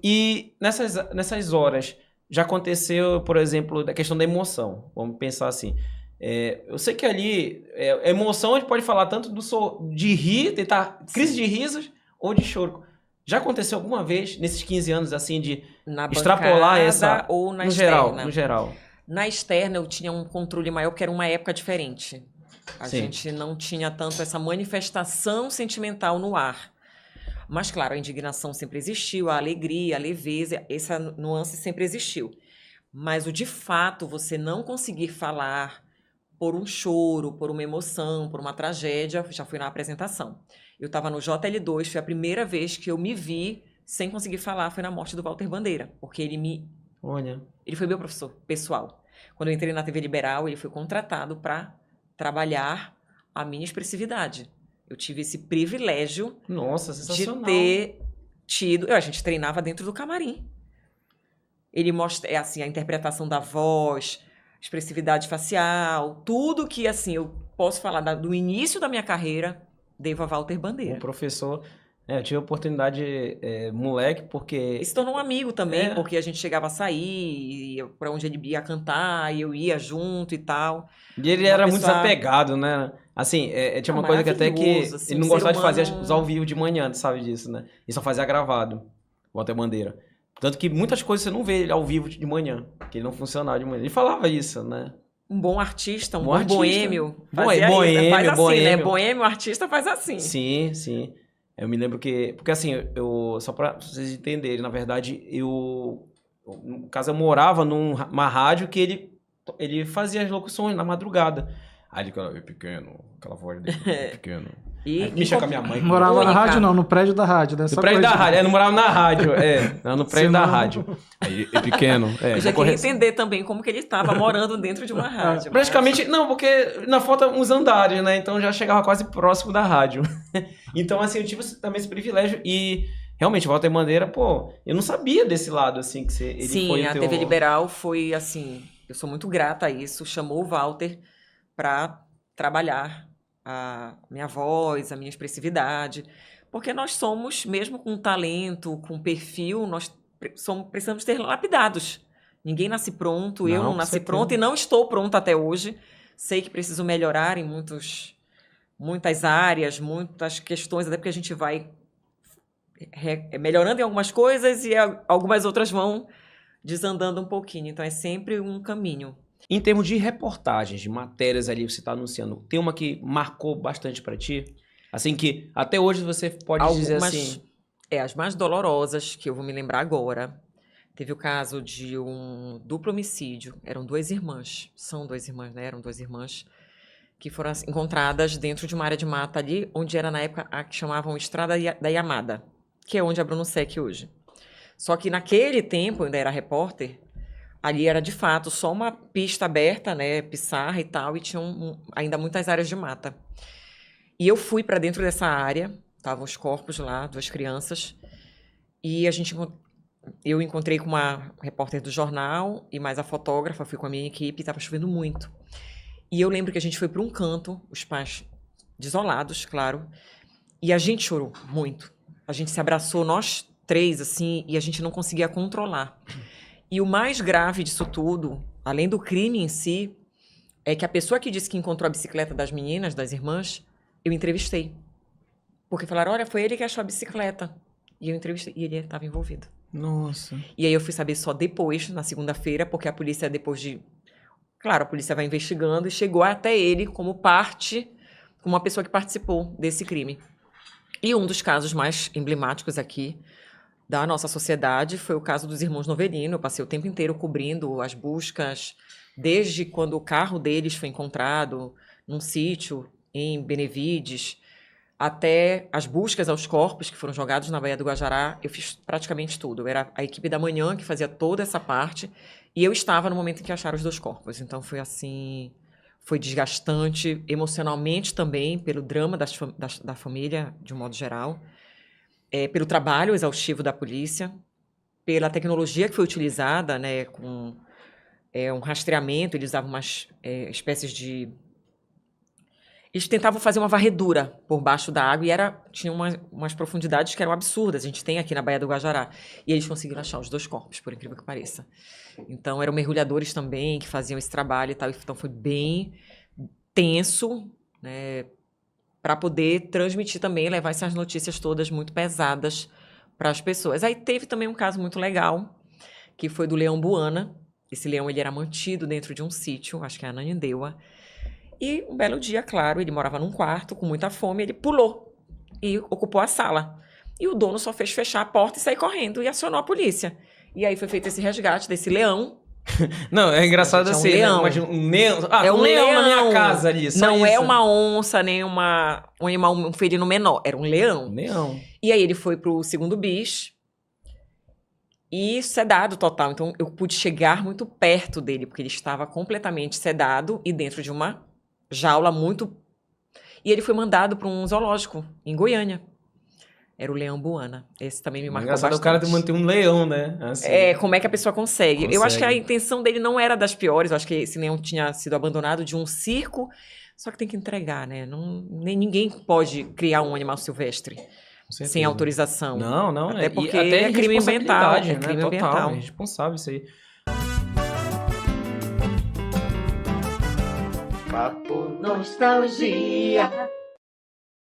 E nessas horas, já aconteceu, por exemplo, da questão da emoção. Vamos pensar assim. Eu sei que ali, emoção a gente pode falar tanto de rir, tentar crise Sim. de risos ou de choro. Já aconteceu alguma vez, nesses 15 anos, assim, de Na extrapolar bancada essa... ou na No externa? geral. Na externa eu tinha um controle maior, porque era uma época diferente. A Sim. gente não tinha tanto essa manifestação sentimental no ar. Mas, claro, a indignação sempre existiu, a alegria, a leveza, essa nuance sempre existiu. Mas o de fato, você não conseguir falar por um choro, por uma emoção, por uma tragédia, já fui na apresentação. Eu estava no JL2, foi a primeira vez que eu me vi sem conseguir falar, foi na morte do Walter Bandeira, porque Olha. ele foi meu professor pessoal. Quando eu entrei na TV Liberal, ele foi contratado para trabalhar a minha expressividade. Eu tive esse privilégio Nossa, de sensacional. ter tido... A gente treinava dentro do camarim. Ele mostra assim, a interpretação da voz, expressividade facial, tudo que assim eu posso falar do início da minha carreira, devo a Walter Um Bandeira. professor... eu tive a oportunidade, moleque, porque... E se tornou um amigo também, É. porque a gente chegava a sair, para onde ele ia cantar, e eu ia junto e tal. E ele Uma era muito pessoa desapegado, né? Assim, tinha não, uma coisa que até maravilhoso, que assim, ele um não ser gostava de fazer os ao humano. vivo de manhã, tu sabe disso, né? Ele só fazia gravado, Walter Bandeira. Tanto que muitas coisas você não vê ele ao vivo de manhã, que ele não funcionava de manhã. Ele falava isso, né? Um bom artista, um Bom bom artista. boêmio. Fazia isso. Faz assim, Boêmio. né? Boêmio, artista faz assim. Sim, sim. Eu me lembro que... Porque assim, só pra vocês entenderem, na verdade, no caso, eu morava numa rádio que ele fazia as locuções na madrugada. Aí ele ficava, pequeno, aquela voz dele, pequeno. Aí mexia com a minha mãe. Morava na Única. rádio não, no prédio da rádio, né? No Só prédio da corrigindo. rádio, não morava na rádio, não, no prédio da Senão- rádio. Aí, pequeno, Eu já queria entender também como que ele estava morando dentro de uma rádio. Praticamente, não, porque na falta uns andares, né? Então já chegava quase próximo da rádio. Então, assim, eu tive também esse privilégio e realmente, Walter Bandeira, pô, eu não sabia desse lado, assim, que ele Sim, foi o a teu... TV Liberal foi assim, eu sou muito grata a isso, chamou o Walter para trabalhar a minha voz, a minha expressividade, porque nós somos, mesmo com talento, com perfil, nós precisamos ser lapidados. Ninguém nasce pronto, eu Não, não com nasci certeza. pronta e não estou pronta até hoje. Sei que preciso melhorar em muitas áreas, muitas questões, até porque a gente vai melhorando em algumas coisas e algumas outras vão desandando um pouquinho. Então é sempre um caminho. Em termos de reportagens, de matérias ali que você está anunciando, tem uma que marcou bastante para ti? Assim que até hoje você pode dizer assim... As mais dolorosas, que eu vou me lembrar agora. Teve o caso de um duplo homicídio. Eram duas irmãs. São duas irmãs, né? Eram duas irmãs que foram encontradas dentro de uma área de mata ali, onde era na época a que chamavam Estrada da Yamada, que é onde é Bruno Sec hoje. Só que naquele tempo, eu ainda era repórter, ali era de fato só uma pista aberta, né, pissarra e tal, e tinham ainda muitas áreas de mata. E eu fui para dentro dessa área, estavam os corpos lá, duas crianças, e eu encontrei com uma repórter do jornal e mais a fotógrafa, fui com a minha equipe, estava chovendo muito. E eu lembro que a gente foi para um canto, os pais desolados, claro, e a gente chorou muito. A gente se abraçou, nós três, assim, e a gente não conseguia controlar. E o mais grave disso tudo, além do crime em si, é que a pessoa que disse que encontrou a bicicleta das meninas, das irmãs, eu entrevistei. Porque falaram, olha, foi ele que achou a bicicleta. E eu entrevistei, e ele estava envolvido. Nossa. E aí eu fui saber só depois, na segunda-feira, porque a polícia, depois de... Claro, a polícia vai investigando e chegou até ele como uma pessoa que participou desse crime. E um dos casos mais emblemáticos aqui da nossa sociedade foi o caso dos irmãos Novelino. Eu passei o tempo inteiro cobrindo as buscas, desde quando o carro deles foi encontrado num sítio em Benevides, até as buscas aos corpos que foram jogados na Baía do Guajará. Eu fiz praticamente tudo. Eu era a equipe da manhã que fazia toda essa parte e eu estava no momento em que acharam os dois corpos. Então foi assim, foi desgastante emocionalmente também, pelo drama da família, de um modo geral, pelo trabalho exaustivo da polícia, pela tecnologia que foi utilizada, né, com um rastreamento. Eles usavam umas espécies de... Eles tentavam fazer uma varredura por baixo da água e tinha umas profundidades que eram absurdas. A gente tem aqui na Baía do Guajará. E eles conseguiram achar os 2 corpos, por incrível que pareça. Então, eram mergulhadores também que faziam esse trabalho e tal. Então, foi bem tenso, né, para poder transmitir também, levar essas notícias todas muito pesadas para as pessoas. Aí teve também um caso muito legal, que foi do leão Buana. Esse leão, ele era mantido dentro de um sítio, acho que é Ananindeua. E um belo dia, claro, ele morava num quarto com muita fome, ele pulou e ocupou a sala. E o dono só fez fechar a porta e sair correndo e acionou a polícia. E aí foi feito esse resgate desse leão. Não, é engraçado assim, leão. Né? Imagina um leão. É um leão na minha casa ali. Só não isso. é uma onça, nem um animal, um felino menor. Era um leão. Um leão. E aí ele foi pro 2º bis e sedado total. Então eu pude chegar muito perto dele, porque ele estava completamente sedado e dentro de uma jaula muito... E ele foi mandado para um zoológico em Goiânia. Era o leão Buana. Esse também me marcou bastante. O cara manter um leão, né? Assim. Como é que a pessoa consegue? Eu acho que a intenção dele não era das piores. Eu acho que esse leão tinha sido abandonado de um circo. Só que tem que entregar, né? Nem ninguém pode criar um animal silvestre sem autorização. Não. Até porque até é crime ambiental. Né? É crime Total, ambiental. É responsável isso aí. Papo Nostalgia.